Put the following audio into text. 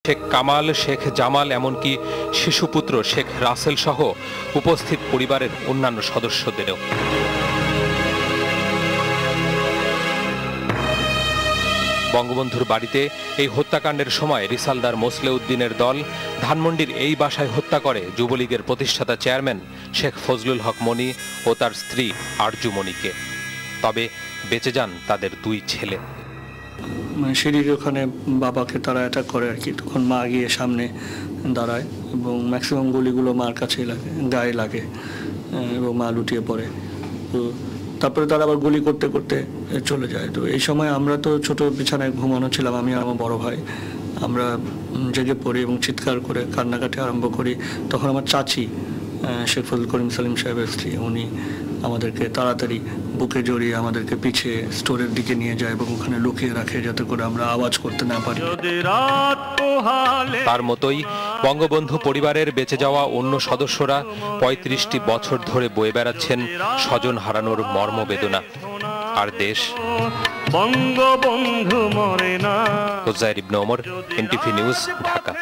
শেখ কামাল, শেখ জামাল, এমনকি শিশুপুত্র শেখ রাসেল সহ উপস্থিত পরিবারের অন্যান্য সদস্যদেরও। বঙ্গবন্ধুর বাড়িতে এই হত্যাকাণ্ডের সময় রিসালদার মোসলেউদ্দিনের দল ধানমন্ডির এই বাসায় হত্যা করে যুবলীগের প্রতিষ্ঠাতা চেয়ারম্যান শেখ ফজলুল হক মনি ও তার স্ত্রী আরজু মনিকে। তবে বেঁচে যান তাদের দুই ছেলে। সিঁড়ির ওখানে বাবাকে তারা অ্যাটাক করে আর কি, তখন মা গিয়ে সামনে দাঁড়ায় এবং ম্যাক্সিমাম গুলিগুলো মার কাছেই লাগে, গায়ে লাগে এবং মা লুটিয়ে পড়ে। তো তারপরে তারা আবার গুলি করতে করতে চলে যায়। তো এই সময় আমরা তো ছোট বিছানায় ঘুমানো ছিলাম, আমি আর আমার বড় ভাই, আমরা জেগে পড়ি এবং চিৎকার করে কান্নাকাটি আরম্ভ করি। তখন আমার চাচি শেখ ফজল করিম সালিম সাহেবের স্ত্রী, উনি আমাদেরকে তাড়াতাড়ি বুকে জড়িয়ে আমাদেরকে পিছিয়ে স্টোরের দিকে নিয়ে যায় এবং ওখানে লুকিয়ে রাখে যাতে করে আমরা আওয়াজ করতে না পারি। তার মতোই বঙ্গবন্ধু পরিবারের বেঁচে যাওয়া অন্য সদস্যরা ৩৫টি বছর ধরে বয়ে বেড়াচ্ছেন স্বজন হারানোর মর্মবেদনা। আর দেশ বঙ্গবন্ধু মরে না। হোজাইর ইবনে ওমর, এনটিভি নিউজ, ঢাকা।